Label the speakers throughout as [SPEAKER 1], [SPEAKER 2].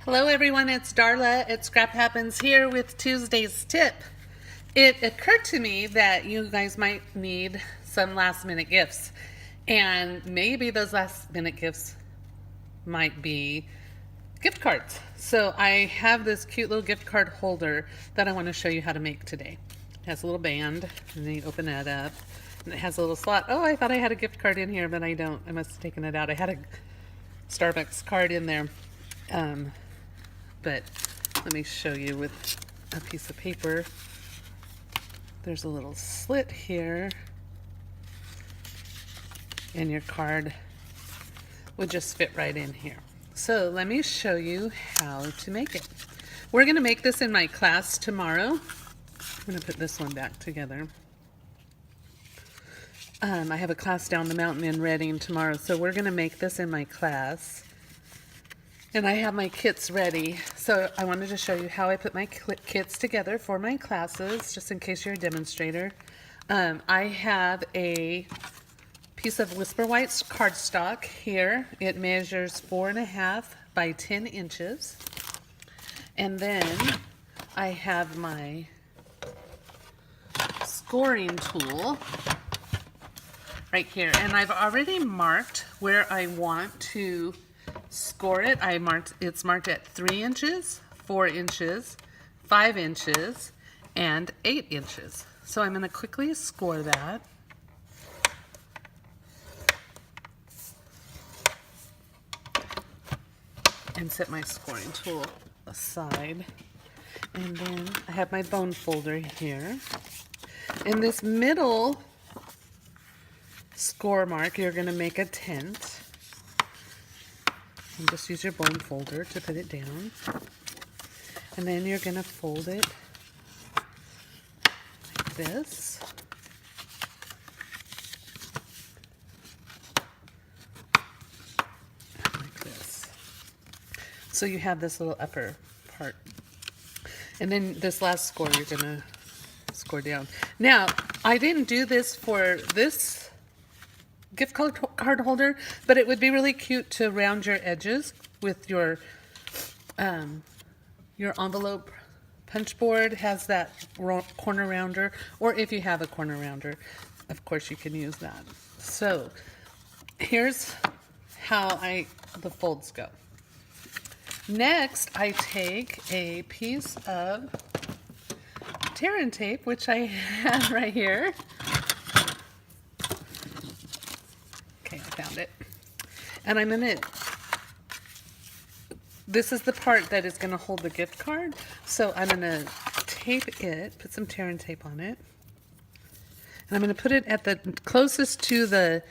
[SPEAKER 1] Hello everyone, it's Darla at Scrap Happens here with Tuesday's tip. It occurred to me that you guys might need some last minute gifts, and maybe those last minute gifts might be gift cards. So I have this cute little gift card holder that I want to show you how to make today. It has a little band, and then you open that up, and it has a little slot. Oh, I thought I had a gift card in here, but I don't. I must have taken it out. I had a Starbucks card in there. But let me show you with a piece of paper. There's a little slit here, and your card would just fit right in here. So let me show you how to make it. We're going to make this in my class tomorrow. I'm going to put this one back together. I have a class down the mountain in Reading tomorrow, so we're going to make this in my class. And I have my kits ready, so I wanted to show you how I put my kits together for my classes, just in case you're a demonstrator. I have a piece of Whisper White cardstock here. It measures 4.5 by 10 inches. And then I have my scoring tool right here. And I've already marked where I want to score it. It's marked at 3 inches, 4 inches, 5 inches, and 8 inches. So I'm going to quickly score that. And set my scoring tool aside. And then I have my bone folder here. In this middle score mark, you're going to make a tent. And just use your bone folder to put it down. And then you're going to fold it like this. Like this. So you have this little upper part. And then this last score you're going to score down. Now, I didn't do this for this gift card holder, but it would be really cute to round your edges with your envelope punch board. Has that corner rounder, or if you have a corner rounder, of course you can use that. So here's how the folds go. Next, I take a piece of tear and tape, which I have right here. Okay, I found it. And I'm going to, this is the part that is going to hold the gift card. So I'm going to tape it, put some tear and tape on it. And I'm going to put it at the closest to the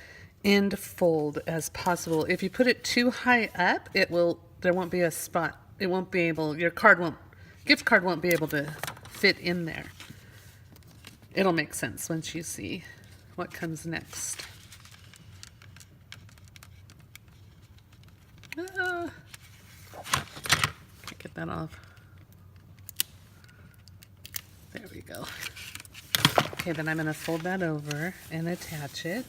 [SPEAKER 1] end fold as possible. If you put it too high up, there won't be a spot. It won't be able, gift card won't be able to fit in there. It'll make sense once you see what comes next. Can't get that off. There we go. Okay, then I'm going to fold that over and attach it.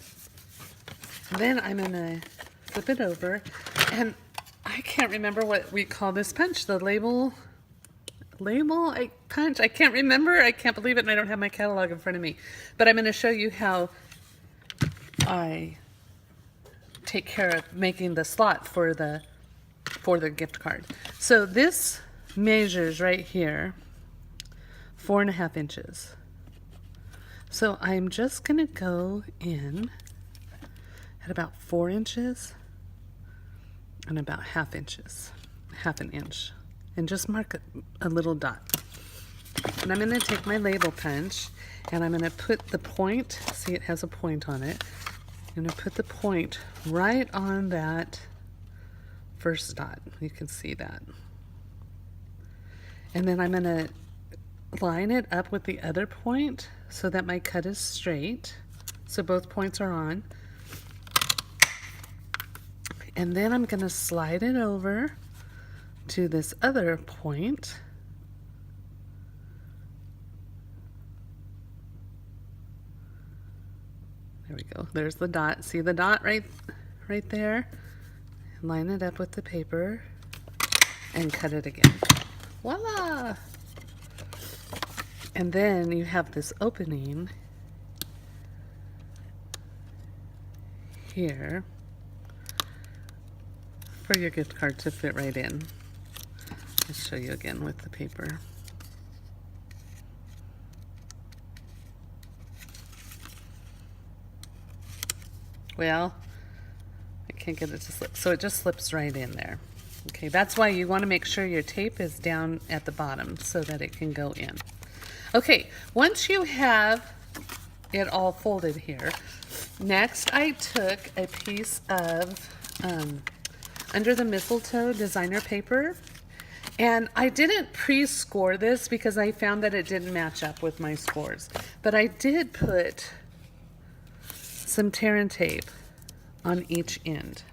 [SPEAKER 1] Then I'm going to flip it over, and I can't remember what we call this punch. The label punch. I can't remember. I can't believe it, and I don't have my catalog in front of me. But I'm going to show you how I take care of making the slot for the gift card. So this measures right here 4.5 inches. So I'm just going to go in at about 4 inches and about half an inch, and just mark a little dot. And I'm going to take my label punch, and I'm going to put the point, see it has a point on it, I'm going to put the point right on that first dot. You can see that. And then I'm going to line it up with the other point so that my cut is straight. So both points are on. And then I'm going to slide it over to this other point. There we go. There's the dot. See the dot right there? Line it up with the paper. and cut it again. Voila! And then you have this opening here for your gift card to fit right in. I'll show you again with the paper. Well, I can't get it to slip, so it just slips right in there. Okay, that's why you want to make sure your tape is down at the bottom so that it can go in. Okay, once you have it all folded here, next I took a piece of Under the Mistletoe designer paper, and I didn't pre-score this because I found that it didn't match up with my scores, but I did put some tear and tape on each end.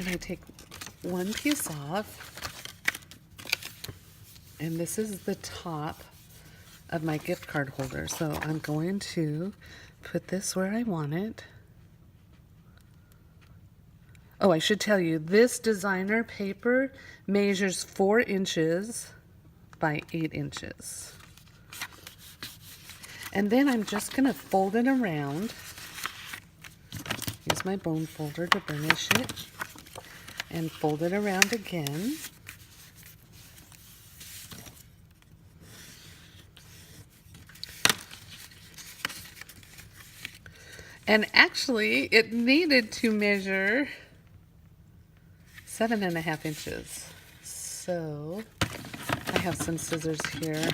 [SPEAKER 1] And I take one piece off, and this is the top of my gift card holder. So I'm going to put this where I want it. Oh, I should tell you, this designer paper measures 4 inches by 8 inches. And then I'm just going to fold it around. Use my bone folder to burnish it. And fold it around again. And actually, it needed to measure 7.5 inches. So I have some scissors here.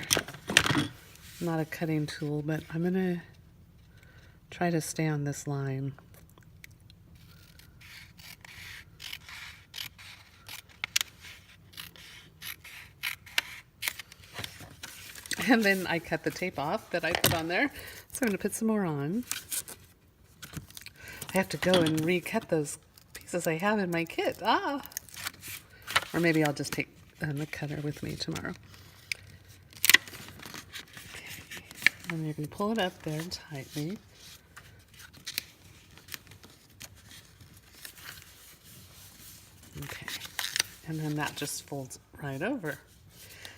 [SPEAKER 1] Not a cutting tool, but I'm gonna try to stay on this line. And then I cut the tape off that I put on there. So I'm gonna put some more on. I have to go and recut those pieces I have in my kit. Or maybe I'll just take the cutter with me tomorrow. Okay. And you can pull it up there tightly. Okay. And then that just folds right over.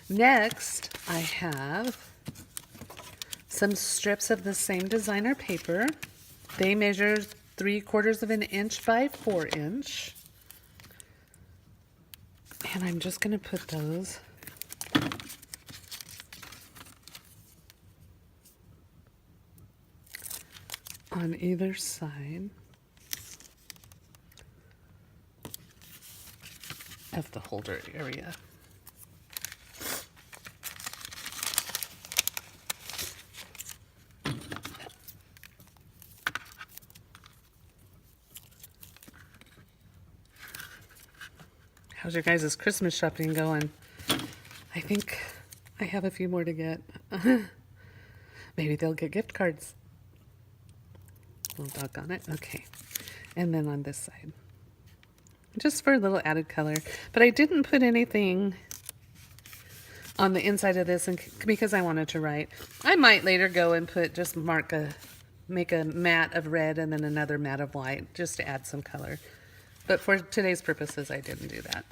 [SPEAKER 1] Next, I have some strips of the same designer paper. They measure 3/4 of an inch by 4 inch. And I'm just going to put those on either side of the holder area. How's your guys' Christmas shopping going? I think I have a few more to get. Maybe they'll get gift cards. Little doggone it. Okay. And then on this side. Just for a little added color. But I didn't put anything on the inside of this because I wanted to write. I might later go and make a mat of red and then another mat of white just to add some color. But for today's purposes, I didn't do that.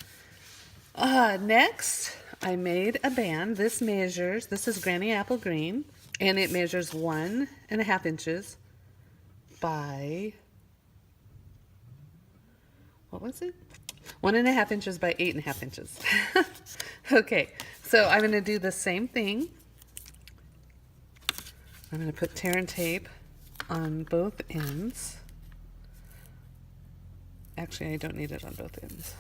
[SPEAKER 1] Next, I made a band. This is Granny Apple Green, and it measures 1.5 inches by, what was it? 1.5 inches by 8.5 inches. Okay, so I'm going to do the same thing. I'm going to put tear and tape on both ends. Actually, I don't need it on both ends.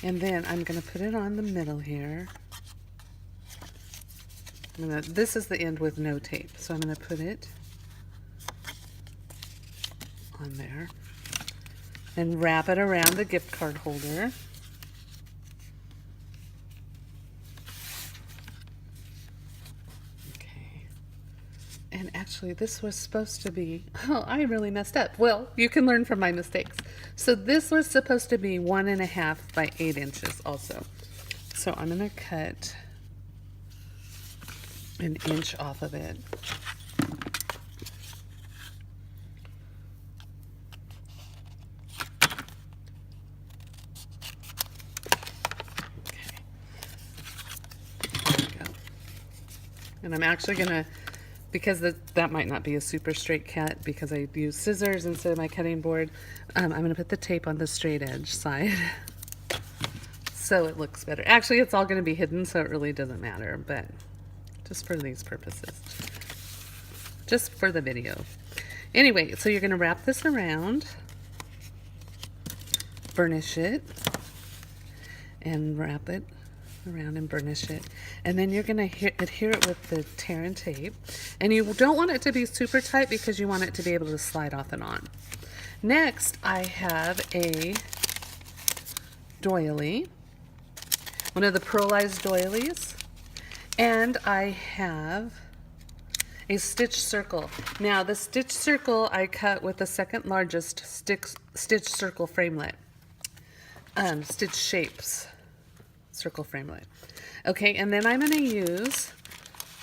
[SPEAKER 1] And then I'm going to put it on the middle here. This is the end with no tape, so I'm going to put it on there and wrap it around the gift card holder. And actually, this was supposed to be, I really messed up. Well, you can learn from my mistakes. So this was supposed to be 1.5 by 8 inches also. So I'm going to cut an inch off of it. And I'm actually gonna, because that might not be a super straight cut because I use scissors instead of my cutting board, I'm gonna put the tape on the straight edge side so it looks better. Actually, it's all gonna be hidden, so it really doesn't matter, but just for these purposes, just for the video. Anyway, so you're gonna wrap this around, burnish it, and wrap it around and burnish it, and then you're going to adhere it with the tear and tape, and you don't want it to be super tight because you want it to be able to slide off and on. Next, I have a doily, one of the Pearlized Doilies, and I have a stitch circle. Now the stitch circle I cut with the second largest stitch circle framelit, stitch shapes circle framelit. Okay, and then I'm going to use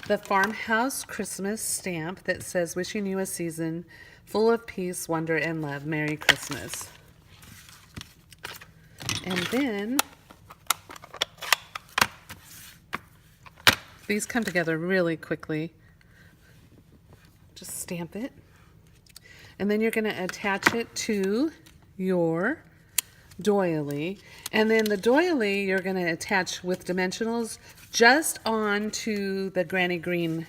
[SPEAKER 1] the Farmhouse Christmas stamp that says, "Wishing you a season full of peace, wonder, and love. Merry Christmas." And then these come together really quickly. Just stamp it. And then you're going to attach it to your doily, and then the doily you're going to attach with dimensionals just onto the granny green,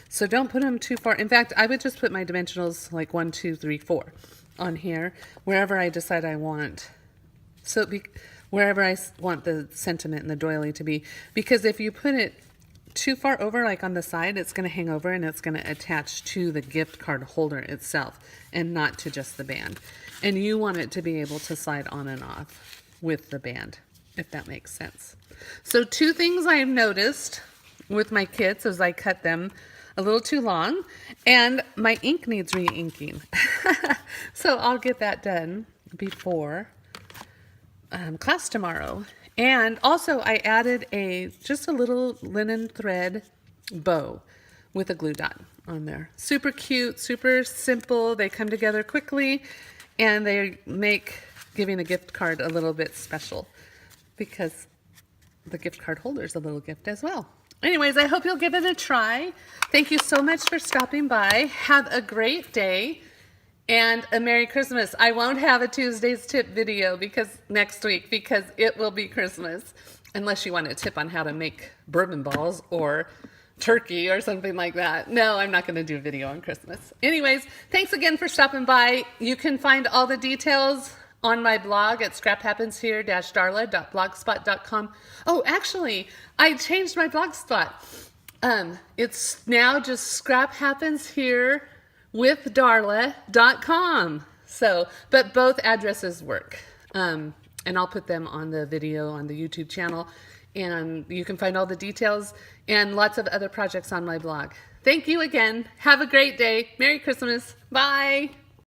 [SPEAKER 1] so don't put them too far. In fact, I would just put my dimensionals like 1, 2, 3, 4 on here wherever I decide I want, so wherever I want the sentiment in the doily to be, because if you put it too far over, like on the side, it's going to hang over and it's going to attach to the gift card holder itself and not to just the band. And you want it to be able to slide on and off with the band, if that makes sense. So 2 things I've noticed with my kits is I cut them a little too long, and my ink needs re-inking. So I'll get that done before class tomorrow. And also I added just a little linen thread bow with a glue dot on there. Super cute, super simple. They come together quickly, and they make giving a gift card a little bit special because the gift card holder is a little gift as well. Anyways, I hope you'll give it a try. Thank you so much for stopping by. Have a great day and a Merry Christmas. I won't have a Tuesday's tip video next week because it will be Christmas, unless you want a tip on how to make bourbon balls or turkey or something like that. No, I'm not going to do a video on Christmas. Anyways, thanks again for stopping by. You can find all the details on my blog at scraphappenshere-darla.blogspot.com. Oh, actually, I changed my blog spot. It's now just scraphappensherewithdarla.com. So, but both addresses work. And I'll put them on the video on the YouTube channel. And you can find all the details and lots of other projects on my blog. Thank you again. Have a great day. Merry Christmas. Bye.